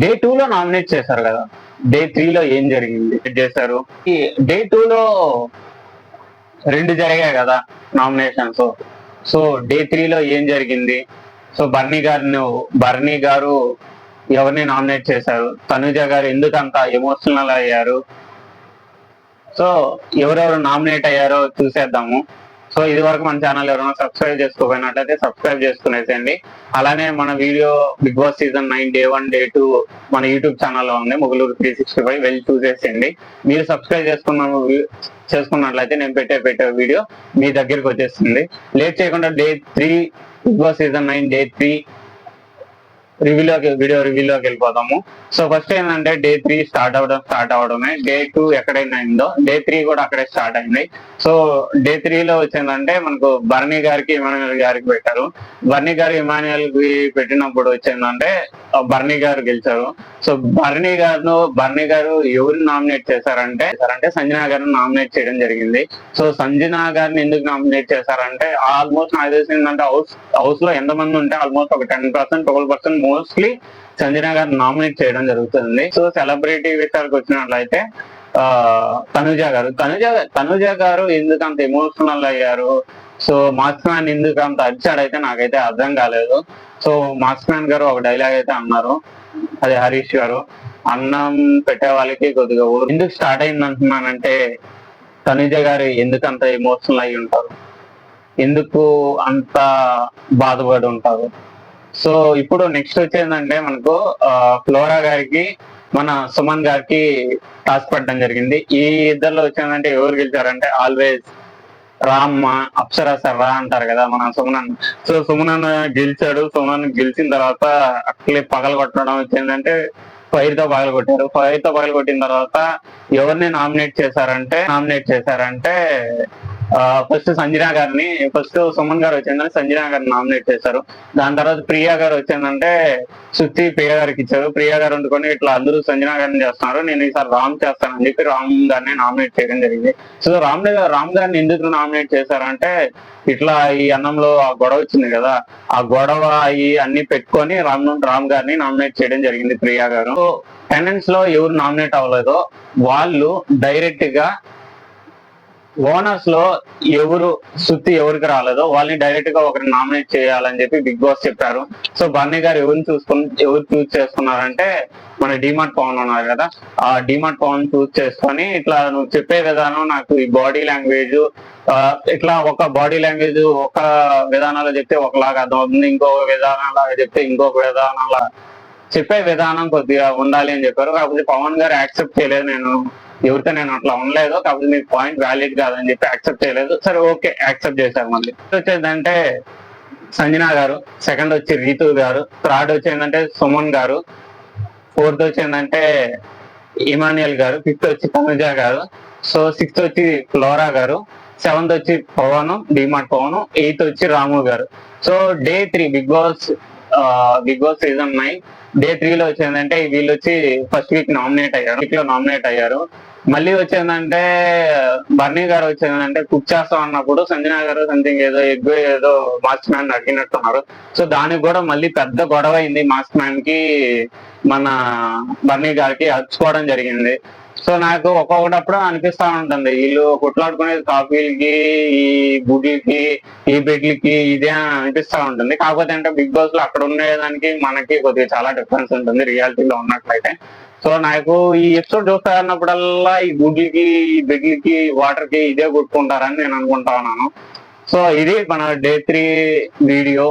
Day 2లో nominate చేశారు కదా, డే 3లో ఏం జరిగింది చేశారు. ఈ డే 2లో రెండు జరిగాయి కదా నామినేషన్స్. సో డే 3లో ఏం జరిగింది? సో బర్నీ గారు ఎవరిని నామినేట్ చేశారు? తనుజ గారు ఎందుకు అంత ఎమోషనల్ అయ్యారు? సో ఎవరెవరు నామినేట్ అయ్యారో చూసేద్దాము. సో ఇది వరకు మన ఛానల్ ఎవరైనా సబ్స్క్రైబ్ చేసుకోకపోయినట్లయితే సబ్స్క్రైబ్ చేసుకునేసేయండి. అలానే మన video Bigg Boss season 9 day 1 day 2 మన యూట్యూబ్ ఛానల్లో ఉంది, ముగులూరు 365, వెళ్ళి చూసేసేయండి. మీరు సబ్స్క్రైబ్ చేసుకున్నట్లయితే నేను పెట్టే వీడియో మీ దగ్గరికి వచ్చేస్తుంది. లేట్ చేయకుండా day 3 Bigg Boss season 9 day 3 video రివ్యూలోకి వెళ్ళిపోతాము. సో ఫస్ట్ ఏంటంటే డే 3 స్టార్ట్ అవడమే. డే 2 ఎక్కడైనా అయిందో డే 3 కూడా అక్కడే స్టార్ట్ అయింది. సో డే 3లో వచ్చిందంటే మనకు బర్నీ గారికి ఇమాన్యుయల్ గారికి పెట్టారు. బర్నీ గారు ఇమాన్యుయల్ కి పెట్టినప్పుడు వచ్చిందంటే బర్నీ గారు గెలిచారు. సో బర్నీ గారు ఎవరిని నామినేట్ చేశారంటే సంజనా గారిని నామినేట్ చేయడం జరిగింది. సో సంజనా గారిని ఎందుకు నామినేట్ చేశారంటే ఆల్మోస్ట్ నాకు తెలిసిందంటే హౌస్ లో ఎంతమంది ఉంటే ఆల్మోస్ట్ ఒక 10% 12% మోస్ట్లీ సంజనా గారిని నామినేట్ చేయడం జరుగుతుంది. సో సెలబ్రిటీ విషయాలకు వచ్చినట్లయితే తనుజ గారు ఎందుకు అంత ఎమోషనల్ అయ్యారు? సో మాస్క్ మ్యాన్ ఎందుకు అంత అరిచాడైతే నాకైతే అర్థం కాలేదు. సో మాస్క్ మ్యాన్ గారు ఒక డైలాగ్ అయితే అన్నారు, అదే హరీష్ గారు, అన్నం పెట్టే వాళ్ళకి కొద్దిగా ఎందుకు స్టార్ట్ అయింది అంటున్నానంటే తనుజ గారు ఎందుకు అంత ఎమోషనల్ అయి ఉంటారు, ఎందుకు అంత బాధపడి ఉంటారు. సో ఇప్పుడు నెక్స్ట్ వచ్చేందంటే మనకు ఫ్లోరా గారికి మన సుమన్ గారికి టాస్క్ పడడం జరిగింది. ఈ ఇద్దరిలో వచ్చిందంటే ఎవరు గెలిచారంటే ఆల్వేస్ రామ్మ అప్సరా సర్రా అంటారు కదా మన సుమనన్. సో సుమనన్ గెలిచాడు. సుమనన్ గెలిచిన తర్వాత అట్లే పగల కొట్టడం వచ్చిందంటే ఫైర్ తో పగల కొట్టారు. ఫైర్ తో పగల కొట్టిన తర్వాత ఎవరిని నామినేట్ చేశారంటే ఫస్ట్ సుమన్ గారు వచ్చిందని సంజనా గారిని నామినేట్ చేశారు. దాని తర్వాత ప్రియా గారు వచ్చిందంటే సుత్తి ప్రియా గారికి ఇచ్చారు. ప్రియా గారు వండుకొని ఇట్లా అందరూ సంజనా గారిని చేస్తున్నారు, నేను ఈసారి రామ్ చేస్తానని చెప్పి రామ్ గారిని నామినేట్ చేయడం జరిగింది. సో రామ్ గారిని ఎందుకు నామినేట్ చేశారంటే ఇట్లా ఈ అన్నంలో ఆ గొడవ వచ్చింది కదా, ఆ గొడవ అన్ని పెట్టుకొని రామ్ గారిని నామినేట్ చేయడం జరిగింది ప్రియా గారు. సో టెనెంట్స్ లో ఎవరు నామినేట్ అవ్వలేదో వాళ్ళు డైరెక్ట్ గా ఓనర్స్ లో సుత్తి ఎవరికి రాలేదో వాళ్ళని డైరెక్ట్ గా ఒకరిని నామినేట్ చేయాలని చెప్పి బిగ్ బాస్ చెప్పారు. సో బర్నీ గారు ఎవరు చూస్ చేసుకున్నారంటే మన డిమార్ట్ పవన్ ఉన్నారు కదా, ఆ డిమార్ట్ పవన్ చూస్ చేసుకొని ఇట్లా నువ్వు చెప్పే విధానం నాకు ఈ బాడీ లాంగ్వేజ్ ఇట్లా ఒక బాడీ లాంగ్వేజ్ ఒక విధానాలు చెప్తే ఒకలాగా అర్థమవుతుంది, ఇంకొక విధానాలాగా చెప్తే ఇంకొక విధానాలా చెప్పే విధానం కొద్దిగా ఉండాలి అని చెప్పారు. కాకపోతే పవన్ గారు యాక్సెప్ట్ చేయలేదు, ఎవరితో నేను అట్లా ఉండలేదు, కాకపోతే మీకు పాయింట్ వ్యాలిడ్ కాదని చెప్పి యాక్సెప్ట్ చేయలేదు. సరే ఓకే యాక్సెప్ట్ చేశారు. మళ్ళీ వచ్చేదంటే సంజనా గారు, సెకండ్ వచ్చి రీతు గారు, థర్డ్ వచ్చేందంటే సుమన్ గారు, ఫోర్త్ వచ్చేందంటే ఇమాన్యుయల్ గారు, ఫిఫ్త్ వచ్చి తనుజ గారు, సో సిక్స్త్ వచ్చి ఫ్లోరా గారు, సెవెంత్ వచ్చి డిమార్ట్ పవన్, ఎయిత్ వచ్చి Ramu garu. So day 3 Bigg Boss season 9 day 3లో వచ్చిందంటే వీళ్ళు వచ్చి ఫస్ట్ వీక్ నామినేట్ అయ్యారు. మళ్ళీ వచ్చిందంటే బర్నీ గారు వచ్చిందంటే కుక్ చేస్తాం అన్నప్పుడు సంజనా గారు సంథింగ్ ఏదో మాస్క్ మ్యాన్ అడిగినట్టున్నారు. సో దానికి కూడా మళ్ళీ పెద్ద గొడవ అయింది. మాస్క్ మ్యాన్ కి మన బర్నీ గారికి అరుచుకోవడం జరిగింది. సో నాకు ఒక్కొక్కటప్పుడు అనిపిస్తా ఉంటుంది వీళ్ళు కొట్లాడుకునేది కాఫీలకి, ఈ గుడ్లకి, ఈ బెడ్లకి ఇదే అనిపిస్తా ఉంటుంది. కాకపోతే అంటే బిగ్ బాస్ లో అక్కడ ఉండేదానికి మనకి కొద్దిగా చాలా డిఫరెన్స్ ఉంటుంది రియాలిటీలో ఉన్నట్లయితే. సో నాకు ఈ ఎపిసోడ్ చూస్తా అన్నప్పుడల్లా ఈ గుడ్లకి, ఈ బెడ్లకి, వాటర్ కి ఇదే కొట్టుకుంటారని నేను అనుకుంటా ఉన్నాను. సో ఇది మన డే 3 వీడియో.